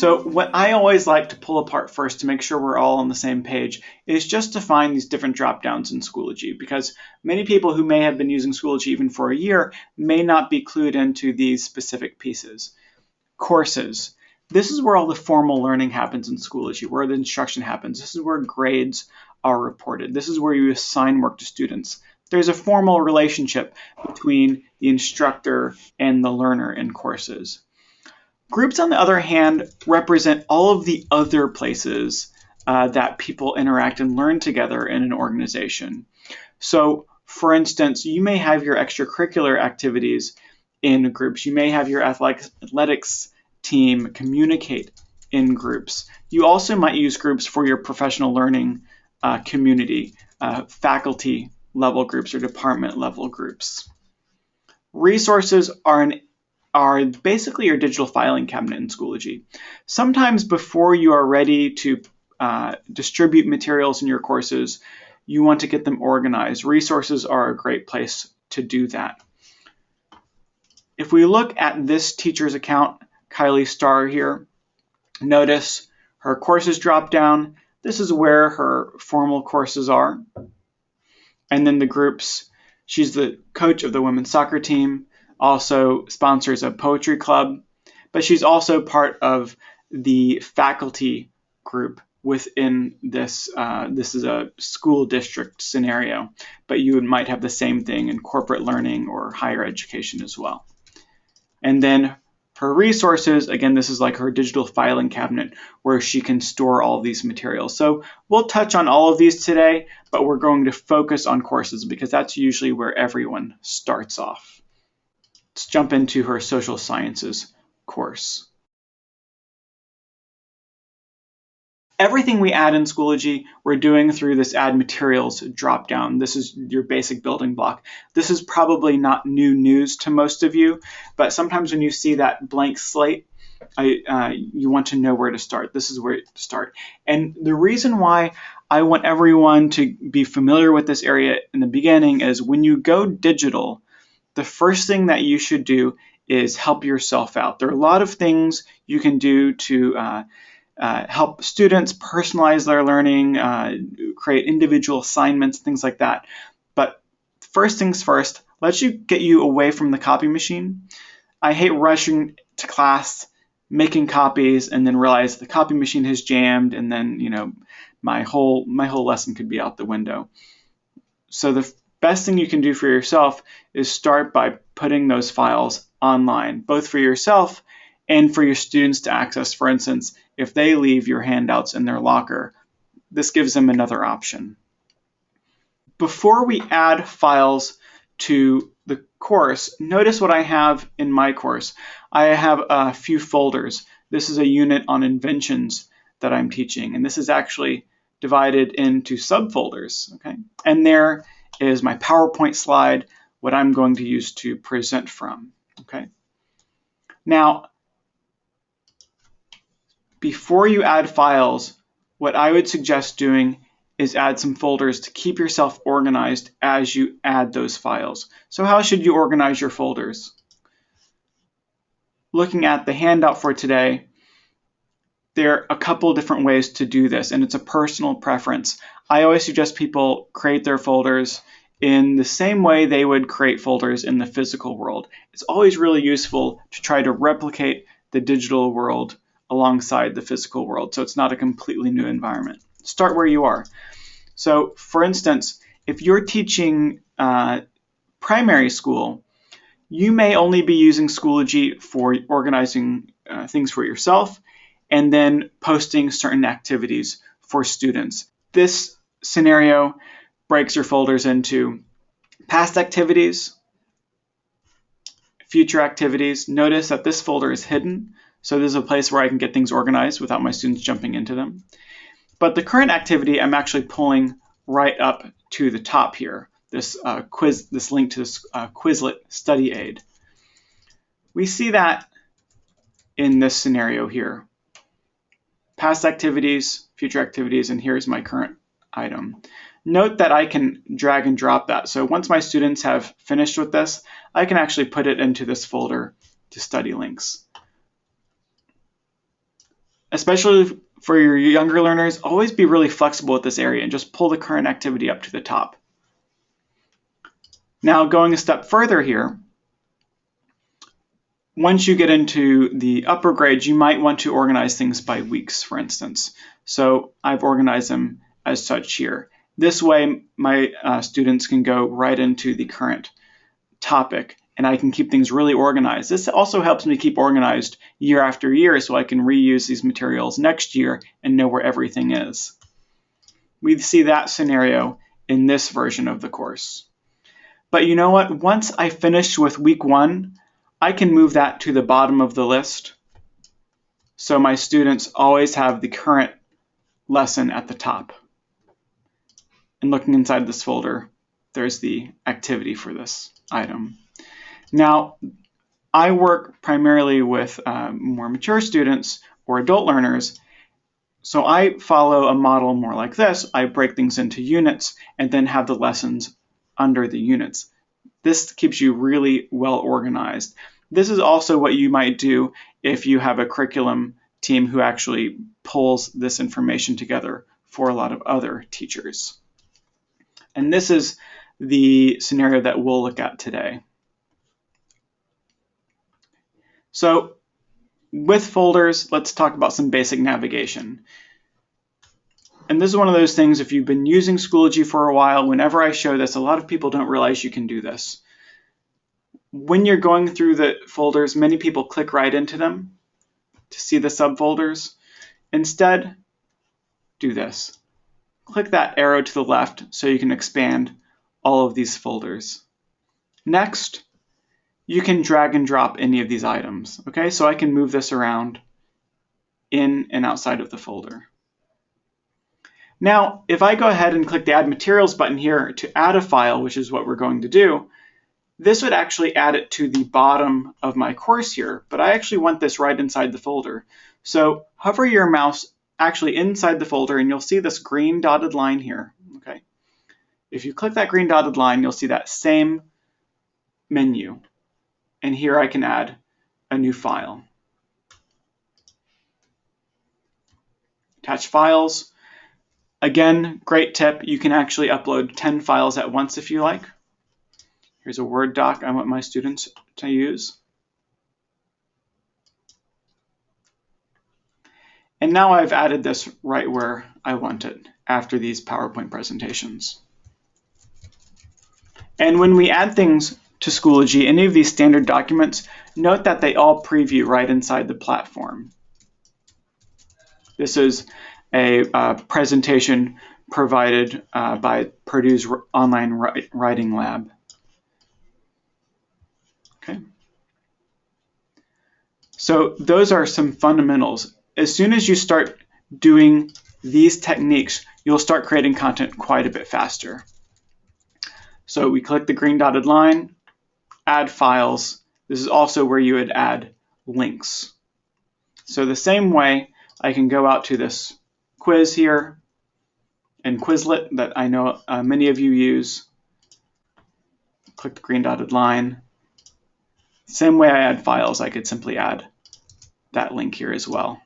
So what I always like to pull apart first to make sure we're all on the same page is just to find these different drop downs in Schoology, because many people who may have been using Schoology even for a year may not be clued into these specific pieces. Courses. This is where all the formal learning happens in Schoology, where the instruction happens. This is where grades are reported. This is where you assign work to students. There's a formal relationship between the instructor and the learner in courses. Groups, on the other hand, represent all of the other places that people interact and learn together in an organization. So, for instance, you may have your extracurricular activities in groups. You may have your athletics team communicate in groups. You also might use groups for your professional learning community, faculty level groups or department level groups. Resources are basically your digital filing cabinet in Schoology. Sometimes before you are ready to distribute materials in your courses, you want to get them organized. Resources are a great place to do that. If we look at this teacher's account, Kylie Starr here, notice her courses drop down. This is where her formal courses are. And then the groups, she's the coach of the women's soccer team, also sponsors a poetry club, but she's also part of the faculty group within this. This is a school district scenario, but you might have the same thing in corporate learning or higher education as well. And then her resources, again, this is like her digital filing cabinet where she can store all these materials. So we'll touch on all of these today, but we're going to focus on courses because that's usually where everyone starts off. Let's jump into her social sciences course. Everything we add in Schoology, we're doing through this Add Materials dropdown. This is your basic building block. This is probably not new news to most of you, but sometimes when you see that blank slate, you want to know where to start. This is where to start. And the reason why I want everyone to be familiar with this area in the beginning is when you go digital, the first thing that you should do is help yourself out. There are a lot of things you can do to help students personalize their learning, create individual assignments, things like that. But first things first, let's get you away from the copy machine. I hate rushing to class, making copies, and then realize the copy machine has jammed, and then my whole lesson could be out the window. So the best thing you can do for yourself is start by putting those files online, both for yourself and for your students to access. For instance, if they leave your handouts in their locker, this gives them another option. Before we add files to the course, notice what I have in my course. I have a few folders. This is a unit on inventions that I'm teaching, and this is actually divided into subfolders. Okay? And there is my PowerPoint slide, what I'm going to use to present from. Okay? Now, before you add files, what I would suggest doing is add some folders to keep yourself organized as you add those files. So how should you organize your folders? Looking at the handout for today, there are a couple different ways to do this, and it's a personal preference. I always suggest people create their folders in the same way they would create folders in the physical world. It's always really useful to try to replicate the digital world alongside the physical world, so it's not a completely new environment. Start where you are. So, for instance, if you're teaching primary school, you may only be using Schoology for organizing things for yourself and then posting certain activities for students. This scenario breaks your folders into past activities, future activities. Notice that this folder is hidden, so this is a place where I can get things organized without my students jumping into them. But the current activity I'm actually pulling right up to the top here, this link to this Quizlet study aid. We see that in this scenario here. Past activities, future activities, and here's my current item. Note that I can drag and drop that. So once my students have finished with this, I can actually put it into this folder to study links. especially for your younger learners, always be really flexible with this area and just pull the current activity up to the top. Now, going a step further here, once you get into the upper grades, you might want to organize things by weeks, for instance. So I've organized them as such here. This way, my students can go right into the current topic, and I can keep things really organized. This also helps me keep organized year after year, so I can reuse these materials next year and know where everything is. We see that scenario in this version of the course. But you know what? Once I finish with week 1, I can move that to the bottom of the list, so my students always have the current lesson at the top. And looking inside this folder, there's the activity for this item. Now, I work primarily with more mature students or adult learners, so I follow a model more like this. I break things into units and then have the lessons under the units. This keeps you really well organized. This is also what you might do if you have a curriculum team who actually pulls this information together for a lot of other teachers. And this is the scenario that we'll look at today. So with folders, let's talk about some basic navigation. And this is one of those things, if you've been using Schoology for a while, whenever I show this, a lot of people don't realize you can do this. When you're going through the folders, many people click right into them to see the subfolders. Instead, do this. Click that arrow to the left so you can expand all of these folders. Next, you can drag and drop any of these items. Okay, so I can move this around in and outside of the folder. Now, if I go ahead and click the Add Materials button here to add a file, which is what we're going to do, this would actually add it to the bottom of my course here, but I actually want this right inside the folder. So hover your mouse actually inside the folder and you'll see this green dotted line here. Okay. If you click that green dotted line, you'll see that same menu. And here I can add a new file. Attach files. Again, great tip, you can actually upload 10 files at once if you like. Here's a Word doc I want my students to use. And now I've added this right where I want it after these PowerPoint presentations. And when we add things to Schoology, any of these standard documents, note that they all preview right inside the platform. This is a presentation provided by Purdue's online writing lab. Okay. So those are some fundamentals. As soon as you start doing these techniques, you'll start creating content quite a bit faster. So we click the green dotted line, add files. This is also where you would add links. So the same way, I can go out to this quiz here and Quizlet that I know many of you use. Click the green dotted line. Same way I add files, I could simply add that link here as well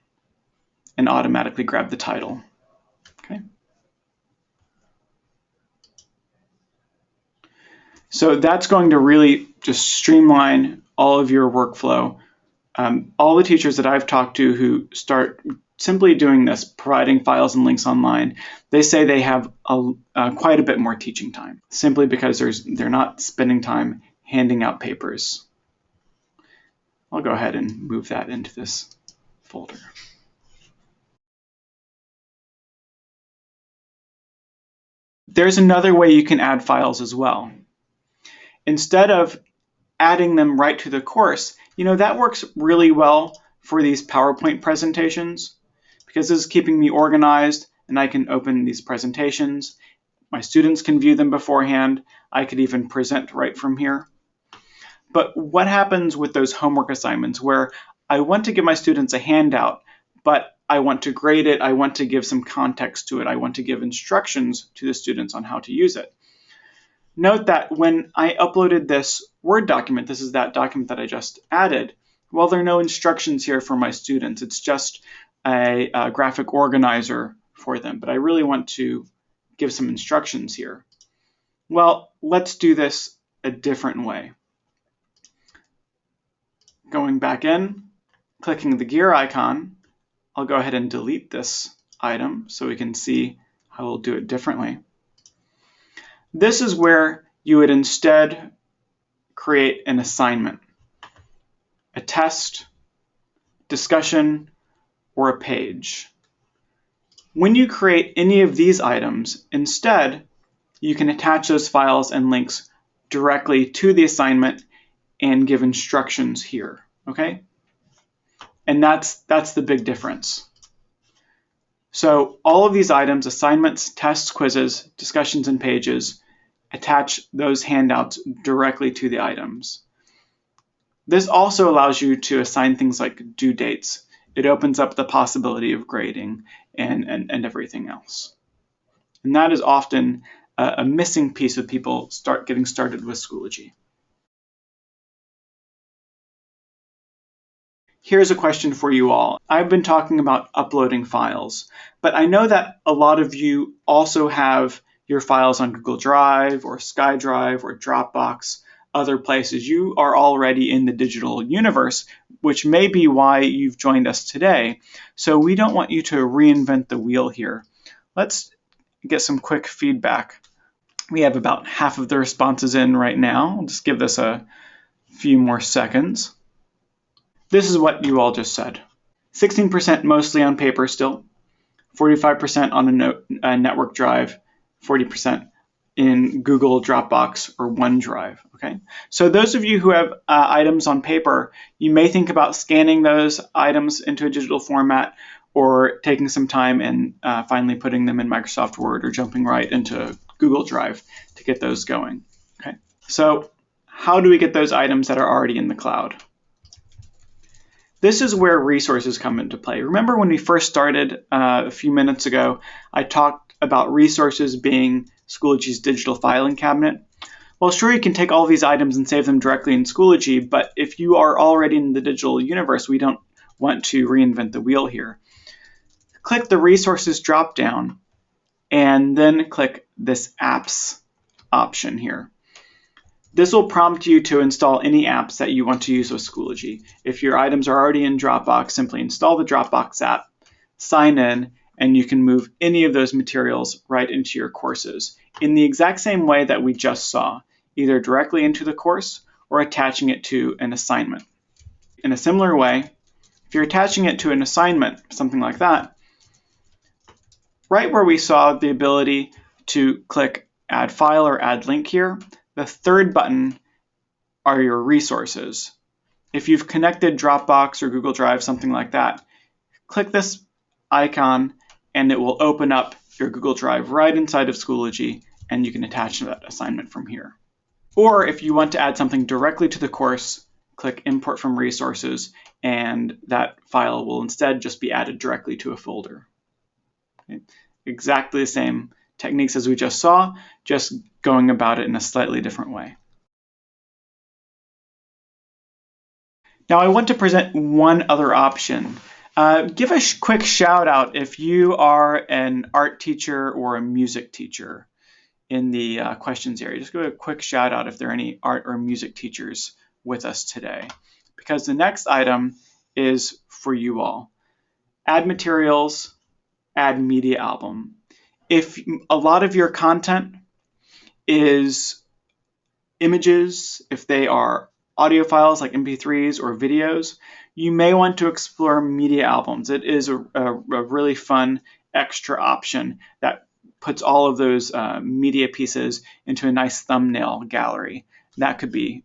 and automatically grab the title. Okay. So that's going to really just streamline all of your workflow. All the teachers that I've talked to who start simply doing this, providing files and links online, they say they have quite a bit more teaching time, simply because they're not spending time handing out papers. I'll go ahead and move that into this folder. There's another way you can add files as well. Instead of adding them right to the course, that works really well for these PowerPoint presentations because this is keeping me organized and I can open these presentations. My students can view them beforehand. I could even present right from here. But what happens with those homework assignments where I want to give my students a handout, but I want to grade it, I want to give some context to it, I want to give instructions to the students on how to use it. Note that when I uploaded this Word document, this is that document that I just added, well, there are no instructions here for my students. It's just a graphic organizer for them, but I really want to give some instructions here. Well, let's do this a different way. Going back in, clicking the gear icon, I'll go ahead and delete this item so we can see how we'll do it differently. This is where you would instead create an assignment, a test, discussion, or a page. When you create any of these items, instead, you can attach those files and links directly to the assignment and give instructions here, okay? And that's the big difference. So all of these items, assignments, tests, quizzes, discussions, and pages, attach those handouts directly to the items. This also allows you to assign things like due dates. It opens up the possibility of grading and everything else. And that is often a missing piece when people start getting started with Schoology. Here's a question for you all. I've been talking about uploading files, but I know that a lot of you also have your files on Google Drive or SkyDrive or Dropbox, other places. You are already in the digital universe, which may be why you've joined us today. So we don't want you to reinvent the wheel here. Let's get some quick feedback. We have about half of the responses in right now. I'll just give this a few more seconds. This is what you all just said. 16% mostly on paper still, 45% on a network drive, 40% in Google, Dropbox, or OneDrive, okay? So those of you who have items on paper, you may think about scanning those items into a digital format or taking some time and finally putting them in Microsoft Word or jumping right into Google Drive to get those going, okay? So how do we get those items that are already in the cloud? This is where resources come into play. Remember when we first started a few minutes ago, I talked about resources being Schoology's digital filing cabinet? Well, sure, you can take all these items and save them directly in Schoology, but if you are already in the digital universe, we don't want to reinvent the wheel here. Click the resources drop-down and then click this apps option here. This will prompt you to install any apps that you want to use with Schoology. If your items are already in Dropbox, simply install the Dropbox app, sign in, and you can move any of those materials right into your courses in the exact same way that we just saw, either directly into the course or attaching it to an assignment. In a similar way, if you're attaching it to an assignment, something like that, right where we saw the ability to click Add File or Add Link here, the third button are your resources. If you've connected Dropbox or Google Drive, something like that, click this icon and it will open up your Google Drive right inside of Schoology, and you can attach that assignment from here. Or if you want to add something directly to the course, click Import from Resources, and that file will instead just be added directly to a folder. Okay. Exactly the same techniques as we just saw, just going about it in a slightly different way. Now I want to present one other option. Give a quick shout out if you are an art teacher or a music teacher in the questions area. Just give a quick shout out if there are any art or music teachers with us today, because the next item is for you all. Add materials, add media album. If a lot of your content is images, if they are audio files like MP3s or videos, you may want to explore media albums. It is a really fun extra option that puts all of those media pieces into a nice thumbnail gallery. That could be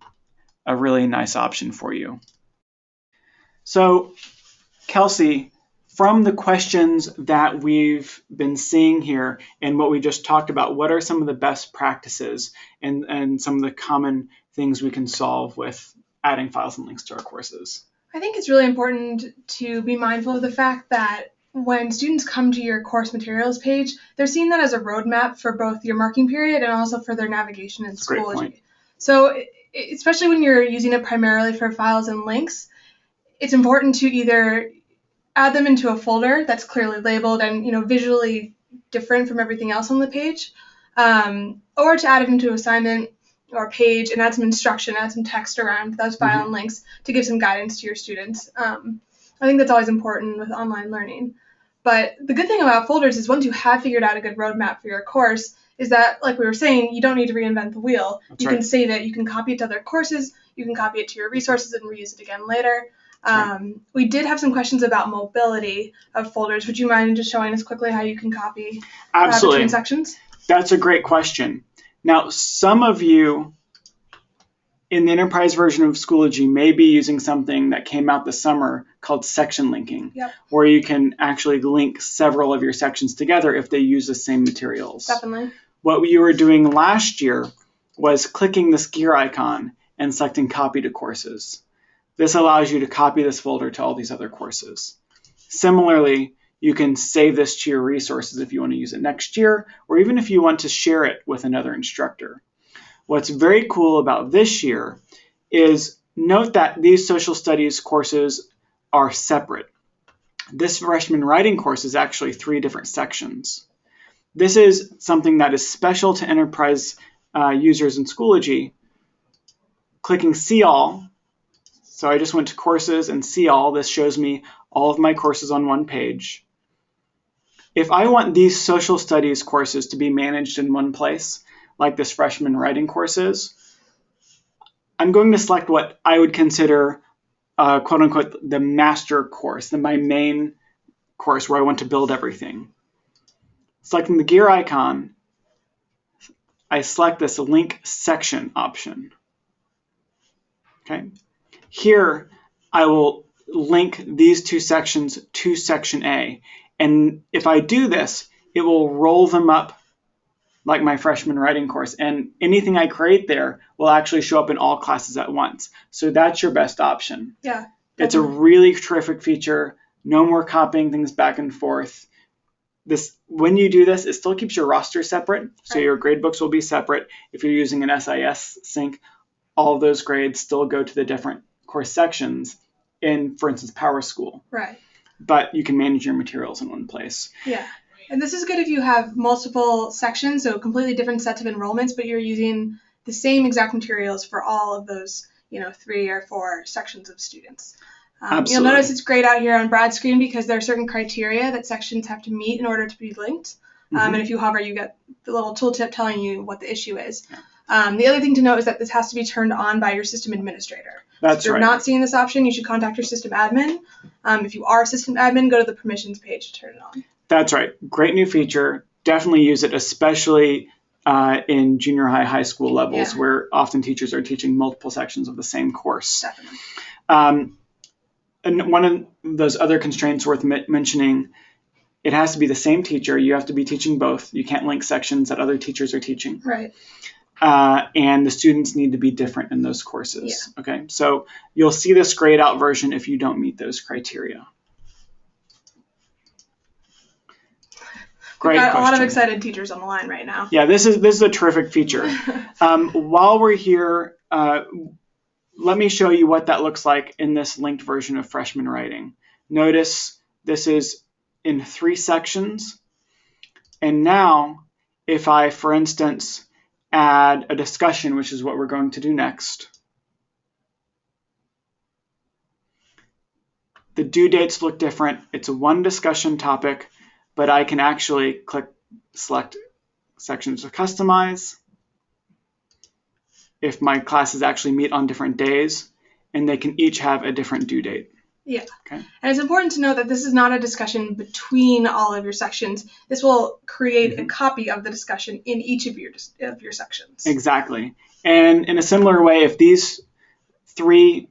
a really nice option for you. So, Kelsey, from the questions that we've been seeing here and what we just talked about, what are some of the best practices and some of the common things we can solve with adding files and links to our courses? I think it's really important to be mindful of the fact that when students come to your course materials page, they're seeing that as a roadmap for both your marking period and also for their navigation in Schoology. So especially when you're using it primarily for files and links, it's important to either add them into a folder that's clearly labeled and visually different from everything else on the page, or to add it into an assignment or a page and add some instruction, add some text around those file and links to give some guidance to your students. I think that's always important with online learning. But the good thing about folders is once you have figured out a good roadmap for your course is that, like we were saying, you don't need to reinvent the wheel. That's you right. can save it, you can copy it to other courses, you can copy it to your resources and reuse it again later. We did have some questions about mobility of folders. Would you mind just showing us quickly how you can copy between sections? That's a great question. Now, some of you in the enterprise version of Schoology may be using something that came out this summer called section linking, where you can actually link several of your sections together if they use the same materials. Definitely. What we were doing last year was clicking this gear icon and selecting copy to courses. This allows you to copy this folder to all these other courses. Similarly, you can save this to your resources if you want to use it next year, or even if you want to share it with another instructor. What's very cool about this year is note that these social studies courses are separate. This freshman writing course is actually 3 different sections. This is something that is special to enterprise users in Schoology. Clicking See All, so I just went to Courses and See All. This shows me all of my courses on one page. If I want these social studies courses to be managed in one place, like this freshman writing course is, I'm going to select what I would consider, quote unquote, the master course, my main course where I want to build everything. Selecting the gear icon, I select this link section option. Okay. Here, I will link these 2 sections to section A. And if I do this, it will roll them up like my freshman writing course. And anything I create there will actually show up in all classes at once. So that's your best option. Yeah. It's a really terrific feature. No more copying things back and forth. When you do this, it still keeps your roster separate. So your gradebooks will be separate. If you're using an SIS sync, all of those grades still go to the different course sections in, for instance, PowerSchool. Right. But you can manage your materials in one place. Yeah. And this is good if you have multiple sections, so completely different sets of enrollments, but you're using the same exact materials for all of those, 3 or 4 sections of students. You'll notice it's grayed out here on Brad's screen because there are certain criteria that sections have to meet in order to be linked. And if you hover, you get the little tooltip telling you what the issue is. The other thing to note is that this has to be turned on by your system administrator. That's right. If you're not seeing this option, you should contact your system admin. If you are a system admin, go to the permissions page to turn it on. That's right. Great new feature. Definitely use it, especially in junior high, high school levels, where often teachers are teaching multiple sections of the same course. Definitely. And one of those other constraints worth mentioning, it has to be the same teacher. You have to be teaching both. You can't link sections that other teachers are teaching. Right. And the students need to be different in those courses. Okay, so you'll see this grayed out version if you don't meet those criteria. Great question. A lot of excited teachers on the line right now. Yeah, this is a terrific feature. While we're here, let me show you what that looks like in this linked version of freshman writing. Notice this is in 3 sections. And now, if I, for instance, add a discussion, which is what we're going to do next, the due dates look different. It's one discussion topic, but I can actually select sections to customize if my classes actually meet on different days, and they can each have a different due date. Yeah. Okay. And it's important to note that this is not a discussion between all of your sections. This will create a copy of the discussion in each of your sections. Exactly. And in a similar way, if these 3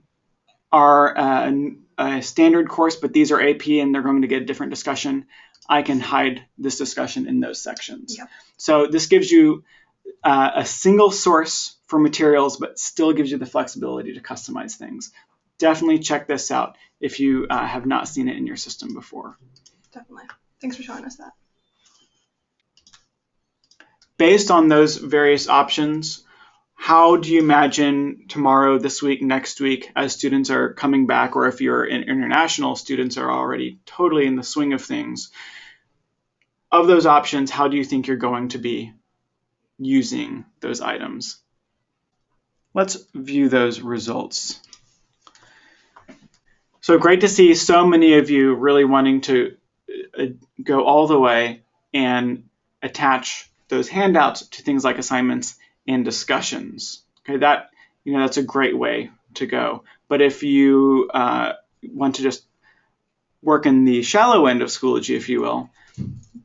are a standard course, but these are AP and they're going to get a different discussion, I can hide this discussion in those sections. Yep. So this gives you a single source for materials, but still gives you the flexibility to customize things. Definitely check this out if you have not seen it in your system before. Definitely. Thanks for showing us that. Based on those various options, how do you imagine tomorrow, this week, next week, as students are coming back, or if you're in international, students are already totally in the swing of things. Of those options, how do you think you're going to be using those items? Let's view those results. So great to see so many of you really wanting to go all the way and attach those handouts to things like assignments and discussions. Okay, that's a great way to go. But if you want to just work in the shallow end of Schoology, if you will,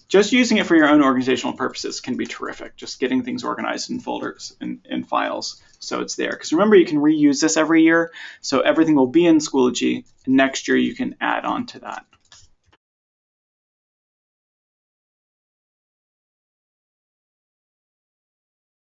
just using it for your own organizational purposes can be terrific. Just getting things organized in folders and files so it's there. Because remember, you can reuse this every year, so everything will be in Schoology, and next year you can add on to that.